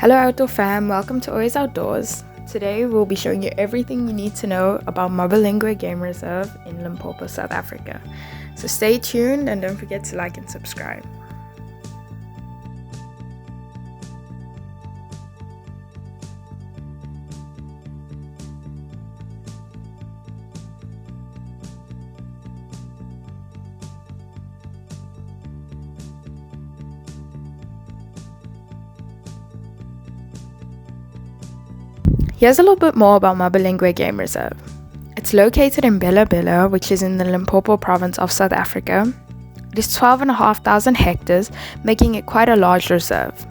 Hello Outdoor fam, welcome to Always Outdoors. Today we'll be showing you everything you need to know about Mablingwe Game Reserve in Limpopo, South Africa. So stay tuned and don't forget to like and subscribe. Here's a little bit more about Mablingwe Game Reserve. It's located in Bela, which is in the Limpopo province of South Africa. It is 12,500 hectares, making it quite a large reserve.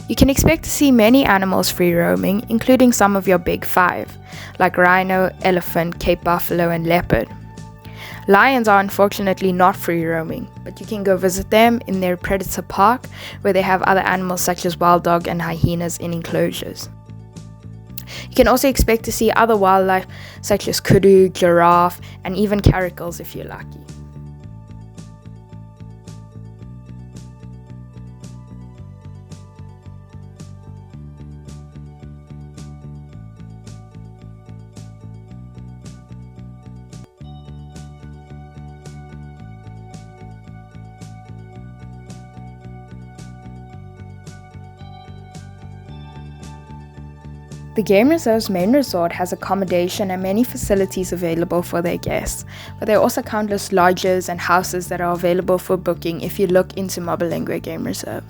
You can expect to see many animals free roaming, including some of your big five, like rhino, elephant, Cape buffalo, and leopard. Lions are unfortunately not free roaming, but you can go visit them in their predator park, where they have other animals such as wild dog and hyenas in enclosures. You can also expect to see other wildlife such as kudu, giraffe, and even caracals if you're lucky. The Game Reserve's main resort has accommodation and many facilities available for their guests, but there are also countless lodges and houses that are available for booking if you look into Mablingwe Game Reserve.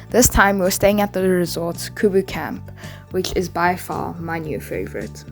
This time we were staying at the resort's Kubu camp, which is by far my new favorite.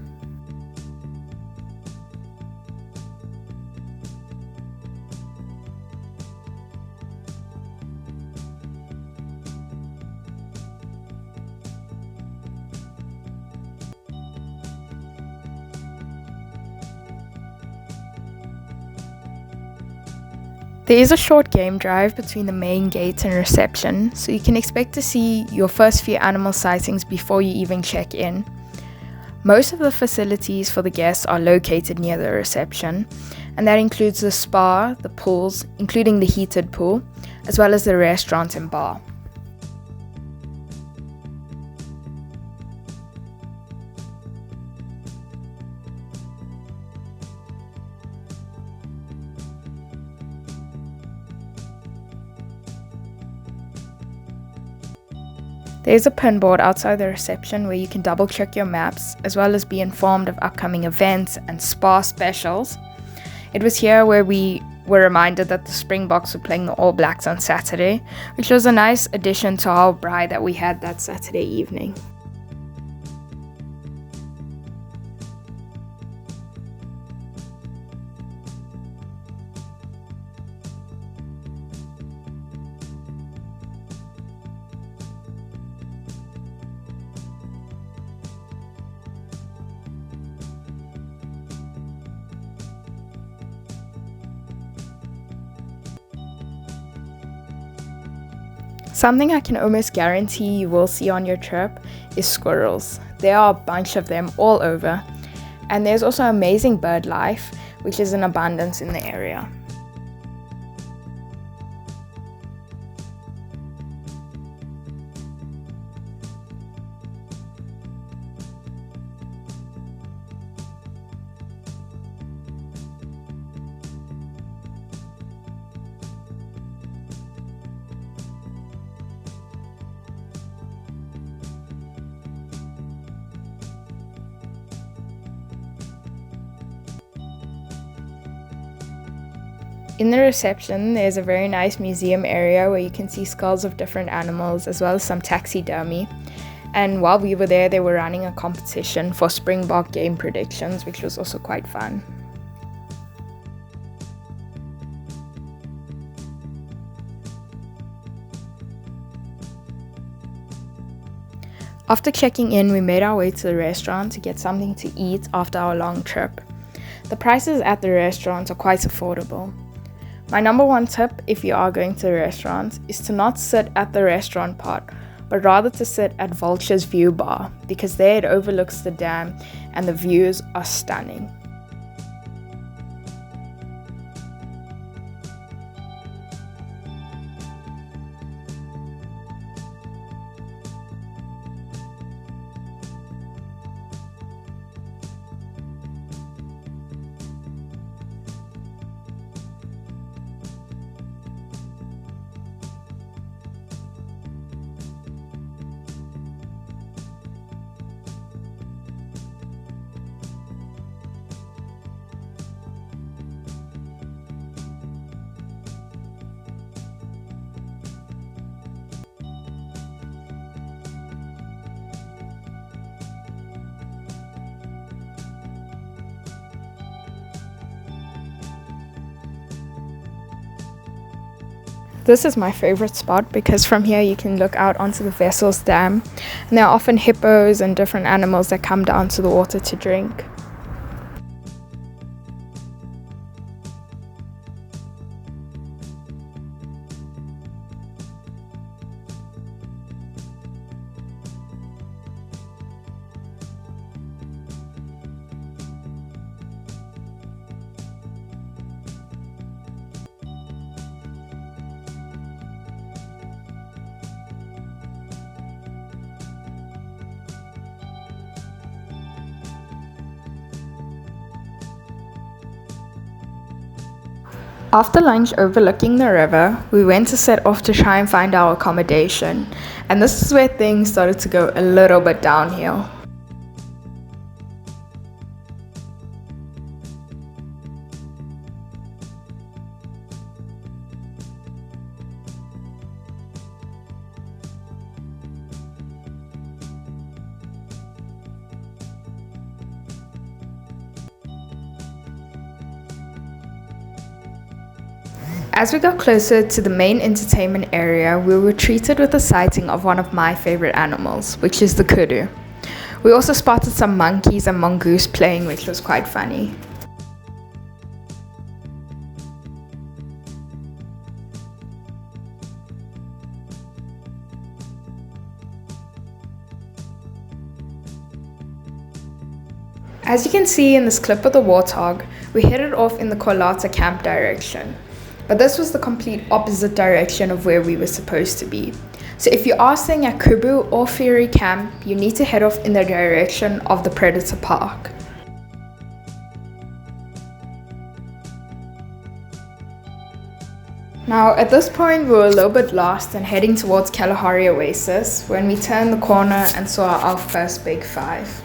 There is a short game drive between the main gate and reception, so you can expect to see your first few animal sightings before you even check in. Most of the facilities for the guests are located near the reception, and that includes the spa, the pools, including the heated pool, as well as the restaurant and bar. There is a pinboard outside the reception where you can double check your maps, as well as be informed of upcoming events and spa specials. It was here where we were reminded that the Springboks were playing the All Blacks on Saturday, which was a nice addition to our braai that we had that Saturday evening. Something I can almost guarantee you will see on your trip is squirrels. There are a bunch of them all over, and there's also amazing bird life, which is in abundance in the area. In the reception, there's a very nice museum area where you can see skulls of different animals as well as some taxidermy. And while we were there, they were running a competition for Springbok game predictions, which was also quite fun. After checking in, we made our way to the restaurant to get something to eat after our long trip. The prices at the restaurant are quite affordable. My number one tip if you are going to the restaurant is to not sit at the restaurant part, but rather to sit at Vulture's View Bar, because there it overlooks the dam and the views are stunning. This is my favorite spot because from here you can look out onto the vessel's dam, and there are often hippos and different animals that come down to the water to drink. After lunch overlooking the river, we went to set off to try and find our accommodation, and this is where things started to go a little bit downhill. As we got closer to the main entertainment area, we were treated with a sighting of one of my favorite animals, which is the kudu. We also spotted some monkeys and mongoose playing, which was quite funny. As you can see in this clip of the warthog, we headed off in the Kolata camp direction. But this was the complete opposite direction of where we were supposed to be. So if you are staying at Kubu or Ferry Camp, you need to head off in the direction of the Predator Park. Now at this point we were a little bit lost and heading towards Kalahari Oasis when we turned the corner and saw our first big five.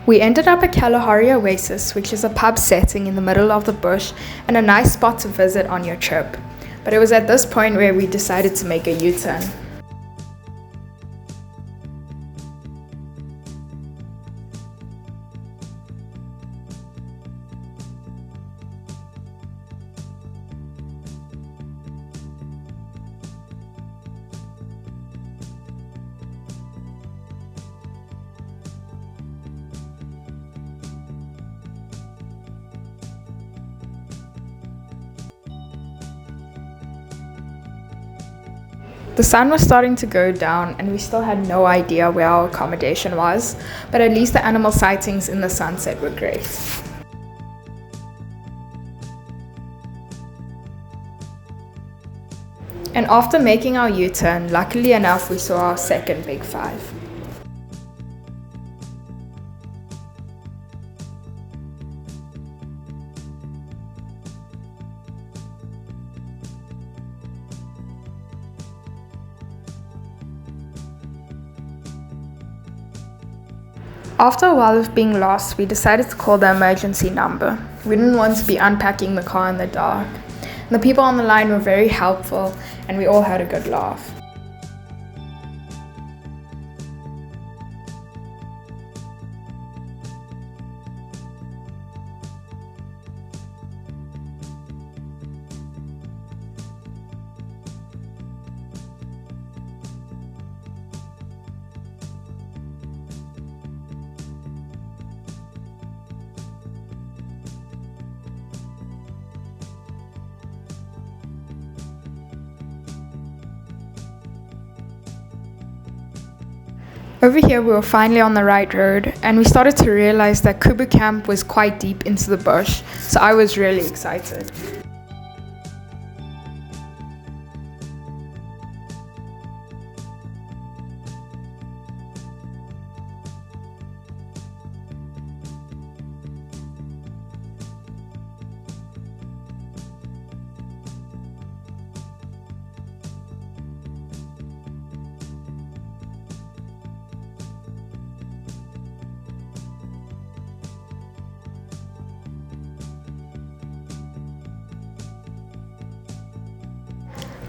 We ended up at Kalahari Oasis, which is a pub setting in the middle of the bush and a nice spot to visit on your trip. But it was at this point where we decided to make a U-turn. The sun was starting to go down and we still had no idea where our accommodation was, but at least the animal sightings in the sunset were great. And after making our U-turn, luckily enough we saw our second big five. After a while of being lost, we decided to call the emergency number. We didn't want to be unpacking the car in the dark. And the people on the line were very helpful and we all had a good laugh. Over here we were finally on the right road and we started to realize that Kubu camp was quite deep into the bush, so I was really excited.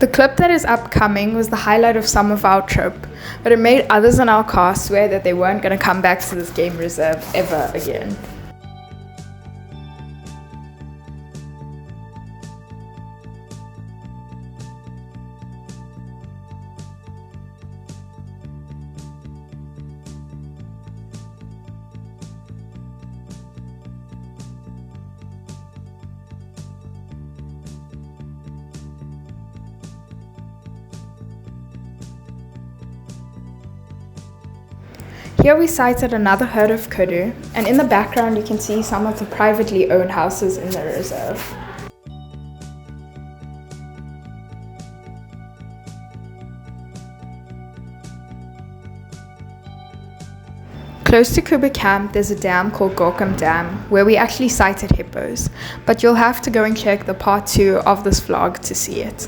The clip that is upcoming was the highlight of some of our trip, but it made others in our car swear that they weren't going to come back to this game reserve ever again. Here we sighted another herd of kudu, and in the background you can see some of the privately owned houses in the reserve. Close to Kuba Camp there's a dam called Gorkum Dam where we actually sighted hippos, but you'll have to go and check the part 2 of this vlog to see it.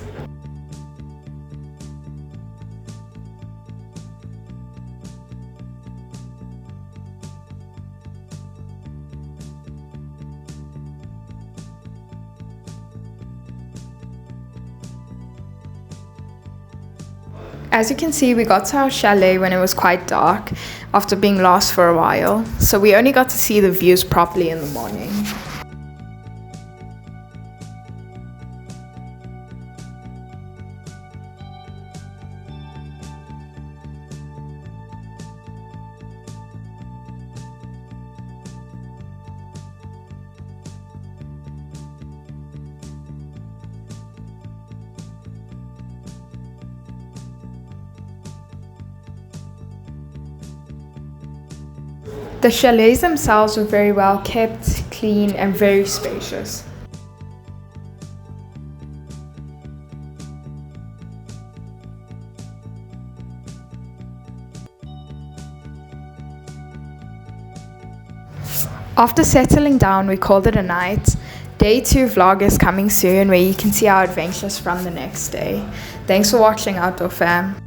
As you can see, we got to our chalet when it was quite dark after being lost for a while, so we only got to see the views properly in the morning. The chalets themselves were very well kept, clean, and very spacious. After settling down, we called it a night. Day 2 vlog is coming soon where you can see our adventures from the next day. Thanks for watching, Outdoor Fam.